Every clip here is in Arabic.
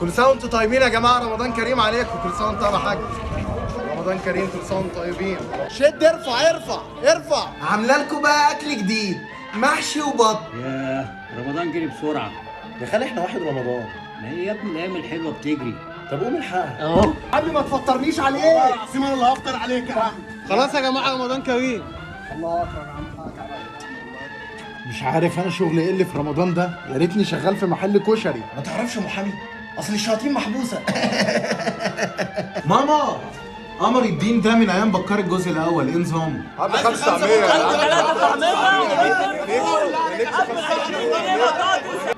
كل سنه وانتم طيبين يا جماعه، رمضان كريم عليكم. كل سنه وانتم يا حاج، رمضان كريم، كل سنه وانتم طيبين. شد، ارفع ارفع ارفع. عامله لكم بقى اكل جديد، محشي وبط. ياه رمضان جري بسرعه يا خالي احنا واحد رمضان. ما هي يا ابني الايام الحلوه بتجري. طب قوم الحقها اهو قبل ما تفطرنيش عليه. عظيم انا اللي هفطر عليك يا عم. خلاص يا جماعه رمضان كريم. الله اكبر يا عم. مش عارف انا شغل ايه اللي في رمضان ده، يا ريتني شغال في محل كشري. ما تعرفش محامي؟ اصل الشياطين محبوسه. ماما، قمر الدين ده من ايام بكار الجزء الاول، ايه نظامه؟ عم 500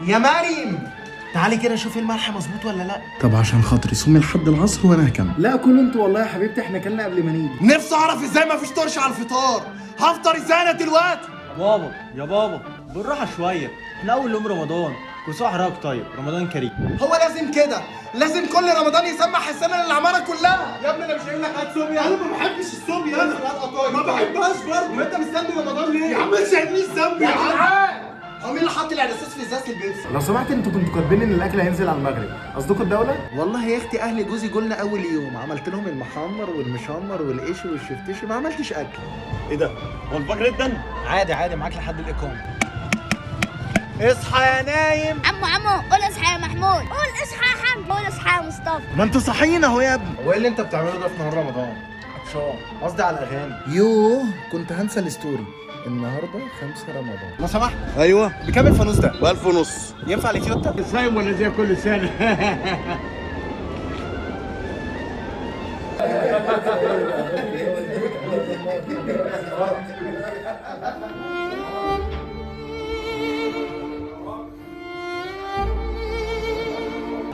يا مريم تعالي كده شوفي الملح مظبوط ولا لا. طب عشان خاطري صومي لحد العصر وانا هكمل. لا كل انتوا والله يا حبيبتي، احنا كلنا قبل ما نيجي. نفسي اعرف ازاي ما فيش طرش على الفطار. هفطر ازاي انا دلوقتي؟ بابا يا بابا بالراحه شويه، احنا اول يوم رمضان. كل سنه وحضرتك طيب، رمضان كريم. هو لازم كده؟ لازم كل رمضان يسمح السنه للعماره كلها؟ يا ابني انا مش قايل لك هات صوميا. انا ما بحبش الصوميا، انا ما بحبهاش برضه. ما انت مستني رمضان ليه؟ يا عم مش عارفين الذنب يا عم. هو مين اللي حط العدسات في ازازه البيبسي؟ لو سمحت انتوا كنتوا كاتبين ان الاكل هينزل على المغرب، قصدكم الدوله؟ والله يا اختي اهل جوزي جولنا اول يوم، عملت لهم المحمر والمشمر والقشي والشفتشي، ما عملتش اكل. ايه ده؟ هو الفجر جدا؟ عادي معاك لحد الاقامه. اصحى يا نايم. عمو قول اصحى يا محمود، قول اصحى يا حمد، قول اصحى يا مصطفى. ما انتوا صاحيين اهو يا ابني. هو ايه اللي انت بتعمله ده في نهار رمضان؟ عطشان، قصدي على الاغاني. يوه كنت هنسى الستوري. النهارده 5 رمضان. لو سمحت. ايوه بكام الفانوس ده؟ ب1000 ونص. ينفع لتيوتا؟ صايم ولا زي كل سنه؟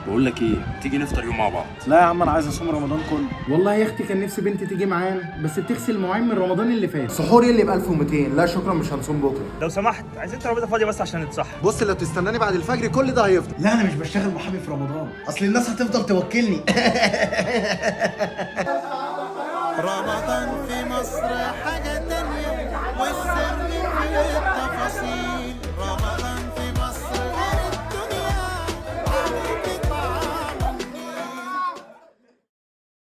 بقول لك ايه، تيجي نفطر يوم مع بعض؟ لا يا عم انا عايز اصوم رمضان كله. والله يا اختي كان نفسي بنتي تيجي معانا، بس بتغسل مواعين من رمضان اللي فات. سحوري اللي ب 1200. لا شكرا مش هنصوم بكره. لو سمحت عايزين ترابيزه فاضيه بس عشان نتصحى. بص لو تستناني بعد الفجر كل ده هيفضل. لا انا مش بشتغل محامي في رمضان، اصل الناس هتفضل توكلني. رمضان في مصر حاجه